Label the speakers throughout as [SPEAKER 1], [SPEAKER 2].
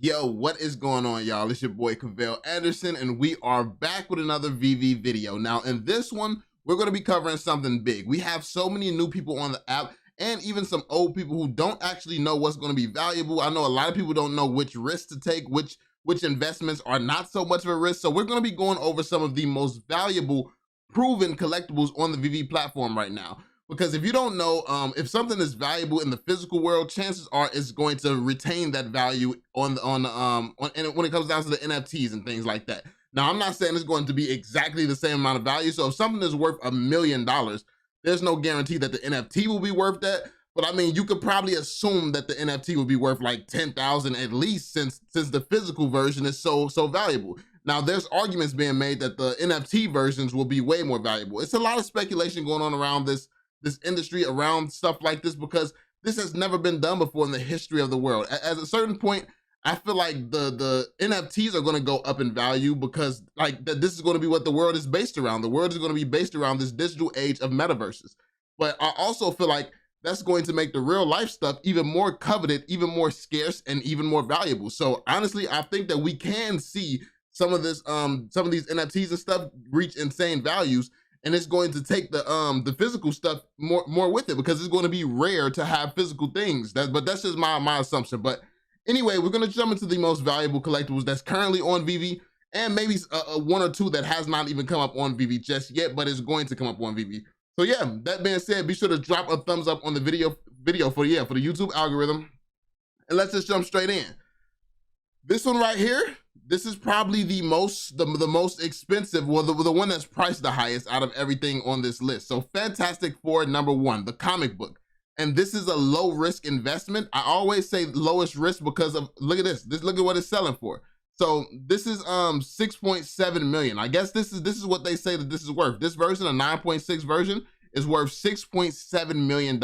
[SPEAKER 1] Yo, what is going on, y'all? It's your boy Cavell Anderson, and we are back with another VV video. Now, in this one, we're going to be covering something big. We have so many new people on the app, and even some old people who don't actually know what's going to be valuable. I know a lot of people don't know which risks to take, which investments are not so much of a risk. So we're going to be going over some of the most valuable, proven collectibles on the VV platform right now. Because if you don't know, if something is valuable in the physical world, chances are it's going to retain that value when it comes down to the NFTs and things like that. Now, I'm not saying it's going to be exactly the same amount of value. So if something is worth $1 million, there's no guarantee that the NFT will be worth that. But I mean, you could probably assume that the NFT will be worth like 10,000 at least, since the physical version is so valuable. Now, there's arguments being made that the NFT versions will be way more valuable. It's a lot of speculation going on around this industry, around stuff like this, because this has never been done before in the history of the world. At a certain point, I feel like the NFTs are going to go up in value, because like this is going to be what the world is based around. The world is going to be based around this digital age of metaverses. But I also feel like that's going to make the real life stuff even more coveted, even more scarce, and even more valuable. So honestly, I think that we can see some of these NFTs and stuff reach insane values. And it's going to take the physical stuff more with it, because it's going to be rare to have physical things. But that's just my assumption. But anyway, we're going to jump into the most valuable collectibles that's currently on VV, and maybe one or two that has not even come up on VV just yet, but is going to come up on VV. So yeah, that being said, be sure to drop a thumbs up on the video for the YouTube algorithm, and let's just jump straight in. This one right here, this is probably the most expensive, well, the one that's priced the highest out of everything on this list. So Fantastic Four #1, the comic book. And this is a low risk investment. I always say lowest risk because of, look at this. Look at what it's selling for. So this is 6.7 million. I guess this is what they say that this is worth. This version, a 9.6 version, is worth $6.7 million.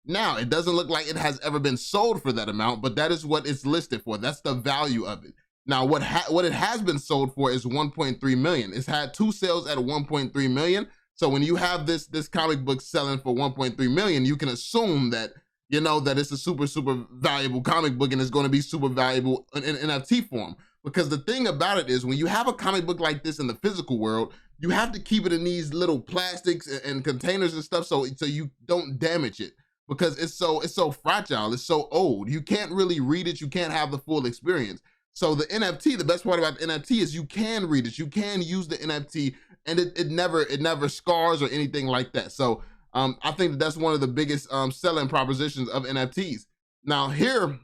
[SPEAKER 1] Now, it doesn't look like it has ever been sold for that amount, but that is what it's listed for. That's the value of it. Now, what it has been sold for is 1.3 million. It's had two sales at 1.3 million. So when you have this comic book selling for 1.3 million, you can assume that, you know, that it's a super valuable comic book, and it's going to be super valuable in NFT form. Because the thing about it is, when you have a comic book like this in the physical world, you have to keep it in these little plastics and containers and stuff, so you don't damage it, because it's so fragile, it's so old. You can't really read it, you can't have the full experience. So the NFT, the best part about the NFT is you can read it, you can use the NFT, and it never scars or anything like that. So I think that's one of the biggest selling propositions of NFTs. Now here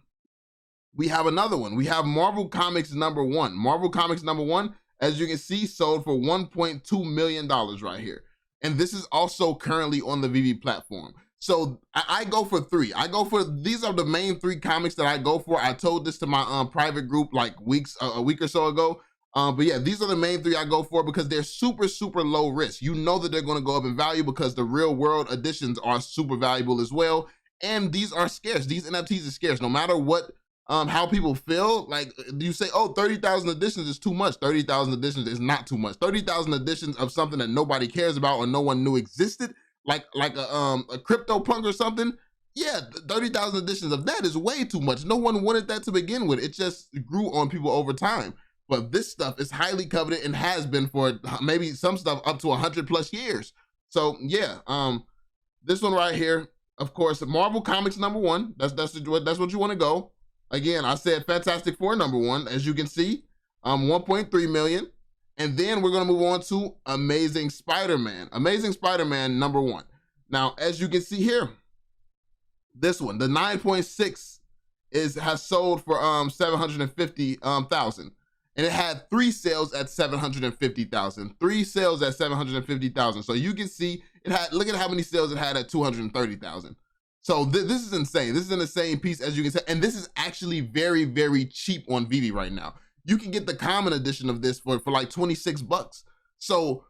[SPEAKER 1] we have another one. We have Marvel Comics #1. Marvel Comics #1, as you can see, sold for $1.2 million right here. And this is also currently on the VV platform. So I go for three. These are the main three comics that I go for. I told this to my private group like a week or so ago. But yeah, these are the main three I go for, because they're super low risk. You know that they're going to go up in value, because the real world editions are super valuable as well. And these are scarce. These NFTs are scarce. No matter what, how people feel, like you say, oh, 30,000 editions is too much. 30,000 editions is not too much. 30,000 editions of something that nobody cares about or no one knew existed, like a CryptoPunk or something, yeah, 30,000 editions of that is way too much. No one wanted that to begin with. It just grew on people over time. But this stuff is highly coveted and has been for maybe some stuff up to 100+ years. So yeah, this one right here, of course, Marvel Comics #1. That's what you want to go. Again, I said Fantastic Four #1, as you can see, 1.3 million. And then we're going to move on to Amazing Spider-Man. Amazing Spider-Man #1. Now, as you can see here, this one, the 9.6 has sold for 750,000. And it had 3 sales at 750,000. 3 sales at 750,000. So you can see it had, look at how many sales it had at 230,000. So this is insane. This is an insane piece, as you can see. And this is actually very cheap on VV right now. You can get the common edition of this for like $26. So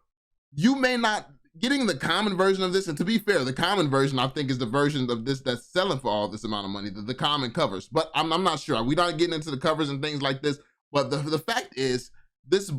[SPEAKER 1] you may not, getting the common version of this, and to be fair, the common version I think is the version of this that's selling for all this amount of money, the common covers. But I'm not sure. We're not getting into the covers and things like this. But the fact is, this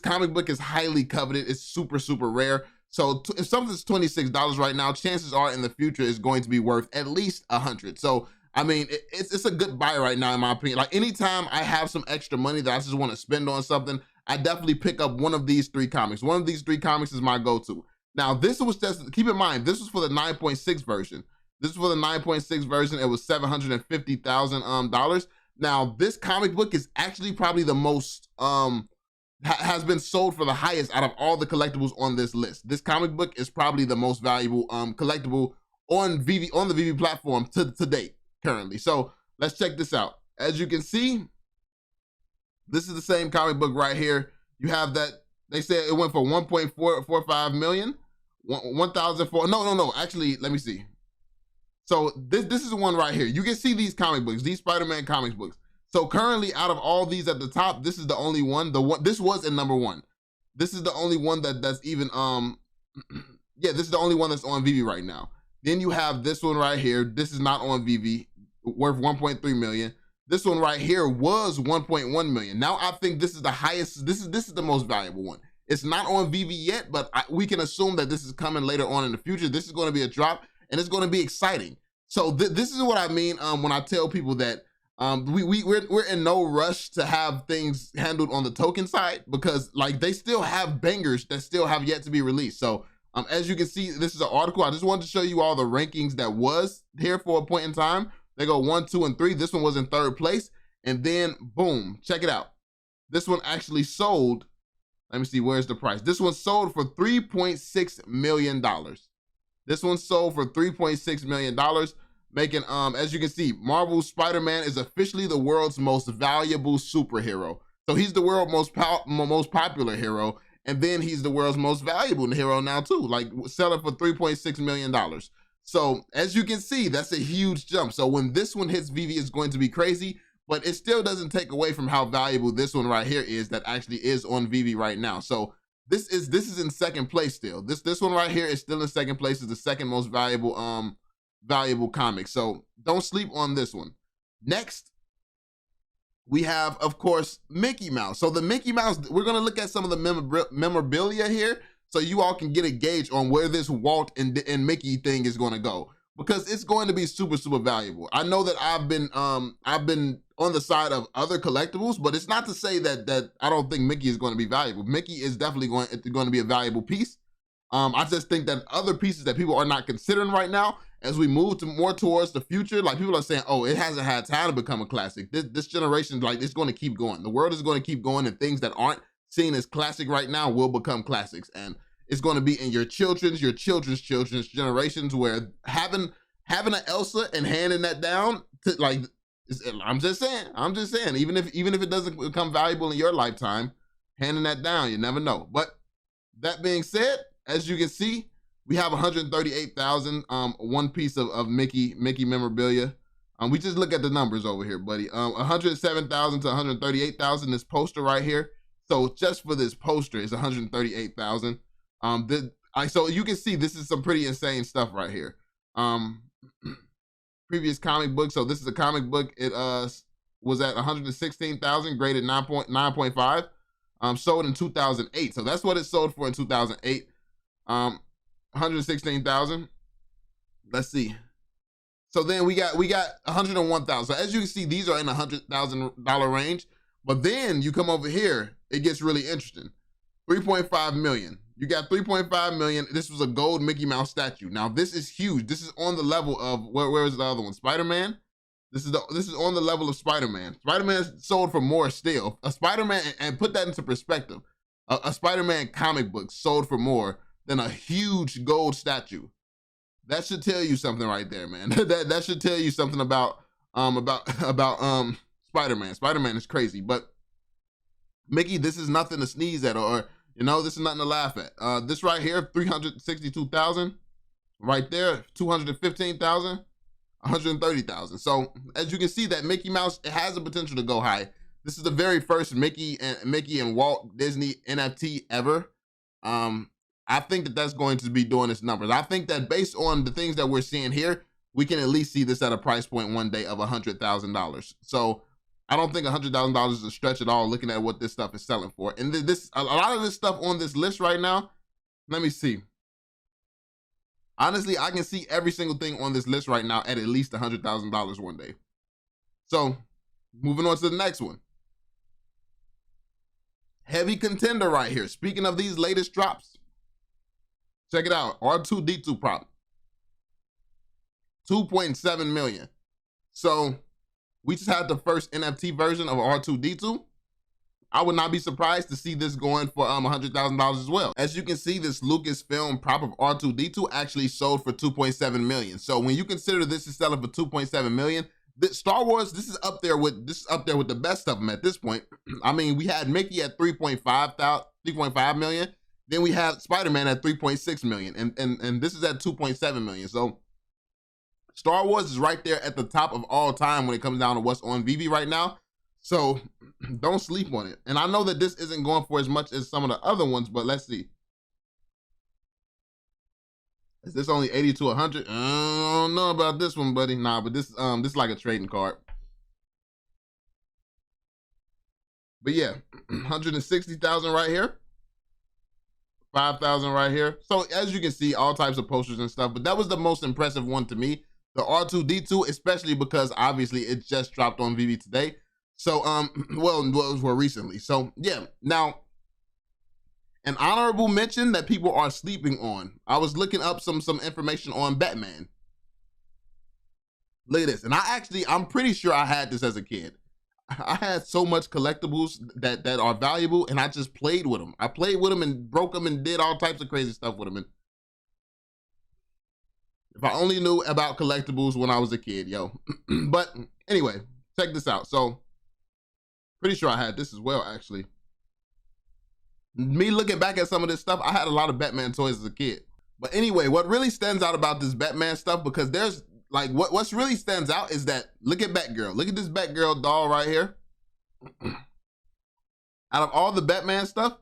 [SPEAKER 1] comic book is highly coveted. It's super rare. So if something's $26 right now, chances are in the future is going to be worth at least 100. So I mean, it's a good buy right now, in my opinion. Like, anytime I have some extra money that I just want to spend on something, I definitely pick up one of these 3 comics. One of these 3 comics is my go-to. Now, this was just, keep in mind, this was for the 9.6 version. This was for the 9.6 version. It was $750,000. Now, this comic book is actually probably the most, has been sold for the highest out of all the collectibles on this list. This comic book is probably the most valuable collectible on the VV platform to date currently. So let's check this out. As you can see, this is the same comic book right here. You have that, they said it went for 1.445 million. 1,004, no, actually, let me see. So this is one right here. You can see these comic books, these Spider-Man comics books. So currently, out of all these at the top, this is the only one. This was in number 1. This is the only one that's even yeah, this is the only one that's on VV right now. Then you have this one right here. This is not on VV, worth 1.3 million. This one right here was 1.1 million. Now I think this is the highest. This is the most valuable one. It's not on VV yet, but we can assume that this is coming later on in the future. This is going to be a drop, and it's going to be exciting. So this is what I mean when I tell people that we're in no rush to have things handled on the token side, because like they still have bangers that still have yet to be released. So as you can see, this is an article. I just wanted to show you all the rankings that was here for a point in time. They go 1, 2, and 3. This one was in 3rd place, and then boom, check it out. This one actually sold. Let me see, where's the price? This one sold for $3.6 million. This one sold for $3.6 million, making, as you can see, Marvel's Spider-Man is officially the world's most valuable superhero. So he's the world's most popular hero, and then he's the world's most valuable hero now too, like selling for $3.6 million. So as you can see, that's a huge jump. So when this one hits VV, it's going to be crazy, but it still doesn't take away from how valuable this one right here is that actually is on VV right now. So this is in 2nd place still. This one right here is still in 2nd place, is the 2nd most valuable valuable comic. So don't sleep on this one. Next, we have, of course, Mickey Mouse. So the Mickey Mouse, we're gonna look at some of the memorabilia here, so you all can get a gauge on where this Walt and Mickey thing is gonna go, because it's going to be super, super valuable. I know that I've been on the side of other collectibles, but it's not to say that I don't think Mickey is going to be valuable. Mickey is definitely going to be a valuable piece. I just think that other pieces that people are not considering right now, as we move more towards the future, like people are saying, oh, it hasn't had time to become a classic. This generation, like, it's going to keep going. The world is going to keep going, and things that aren't seen as classic right now will become classics. And it's going to be in your children's children's generations, where having an Elsa and handing that down to, like, I'm just saying, even if it doesn't become valuable in your lifetime, handing that down, you never know. But that being said, as you can see, we have 138,000 one piece of Mickey memorabilia. We just look at the numbers over here, buddy. 107,000 to 138,000. This poster right here. So just for this poster is 138,000. So you can see this is some pretty insane stuff right here. Previous comic book. So this is a comic book. It was at 116,000, graded 9.5. Sold in 2008. So that's what it sold for in 2008. 116,000. Let's see. So then we got 101,000. So as you can see, these are in the $100,000 range. But then you come over here, it gets really interesting. 3.5 million. You got 3.5 million. This was a gold Mickey Mouse statue. Now this is huge. This is on the level of where is the other one? Spider-Man. This is on the level of Spider-Man. Spider-Man sold for more still. A Spider-Man, and put that into perspective, a Spider-Man comic book sold for more than a huge gold statue. That should tell you something right there, man. that should tell you something about Spider-Man. Spider-Man is crazy, but Mickey, this is nothing to sneeze at, or this is nothing to laugh at. This right here, 362,000. Right there, 215,000, 130,000. So as you can see, that Mickey Mouse, it has the potential to go high. This is the very first Mickey and Walt Disney NFT ever. I think that that's going to be doing its numbers. I think that based on the things that we're seeing here, we can at least see this at a price point one day of $100,000. So I don't think $100,000 is a stretch at all, looking at what this stuff is selling for. And a lot of this stuff on this list right now, let me see. Honestly, I can see every single thing on this list right now at least $100,000 one day. So moving on to the next one. Heavy contender right here. Speaking of these latest drops, check it out. R2-D2 prop. 2.7 million. So we just had the first NFT version of R2-D2. I would not be surprised to see this going for $100,000 as well. As you can see, this Lucasfilm prop of R2-D2 actually sold for 2.7 million. So when you consider this is selling for 2.7 million, Star Wars, this is up there with the best of them at this point. I mean, we had Mickey at 3.5 million. Then we had Spider-Man at 3.6 million, and this is at 2.7 million. So Star Wars is right there at the top of all time when it comes down to what's on VV right now. So don't sleep on it. And I know that this isn't going for as much as some of the other ones, but let's see. Is this only 80 to 100? I don't know about this one, buddy. Nah, but this is like a trading card. But yeah, 160,000 right here. 5,000 right here. So as you can see, all types of posters and stuff, but that was the most impressive one to me. The R2-D2, especially because obviously it just dropped on VV today. So, well, recently. So yeah, now an honorable mention that people are sleeping on. I was looking up some information on Batman. Look at this. And I'm pretty sure I had this as a kid. I had so much collectibles that are valuable, and I just played with them. I played with them and broke them and did all types of crazy stuff with them. And if I only knew about collectibles when I was a kid, yo. But anyway, check this out. So pretty sure I had this as well, actually. Me looking back at some of this stuff, I had a lot of Batman toys as a kid. But anyway, what really stands out about this Batman stuff, because there's like, what's really stands out is that, look at Batgirl. Look at this Batgirl doll right here. Out of all the Batman stuff,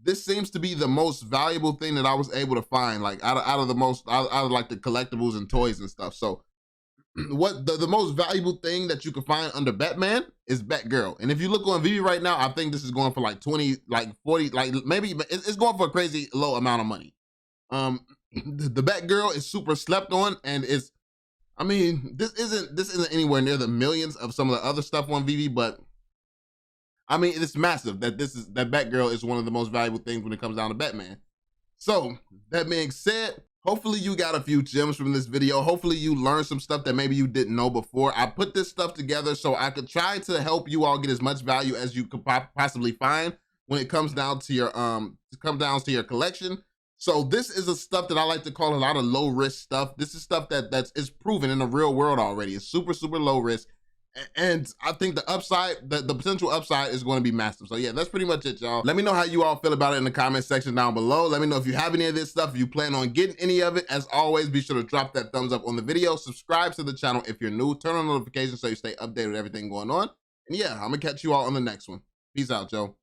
[SPEAKER 1] this seems to be the most valuable thing that I was able to find, like out of like the collectibles and toys and stuff. So what the most valuable thing that you can find under Batman is Batgirl. And if you look on VV right now, I think this is going for like 20, like 40, like maybe it's going for a crazy low amount of money. The Batgirl is super slept on, and it's, I mean, this isn't anywhere near the millions of some of the other stuff on VV, but I mean, it's massive that that Batgirl is one of the most valuable things when it comes down to Batman. So that being said, hopefully you got a few gems from this video. Hopefully you learned some stuff that maybe you didn't know before. I put this stuff together so I could try to help you all get as much value as you could possibly find when it comes down to your collection. So this is a stuff that I like to call a lot of low risk stuff. This is stuff that's proven in the real world already. It's super, super low risk. And I think the upside, the potential upside is going to be massive. So yeah, that's pretty much it, y'all. Let me know how you all feel about it in the comment section down below. Let me know if you have any of this stuff, if you plan on getting any of it. As always, be sure to drop that thumbs up on the video. Subscribe to the channel if you're new. Turn on notifications so you stay updated with everything going on. And yeah, I'm going to catch you all on the next one. Peace out, Joe.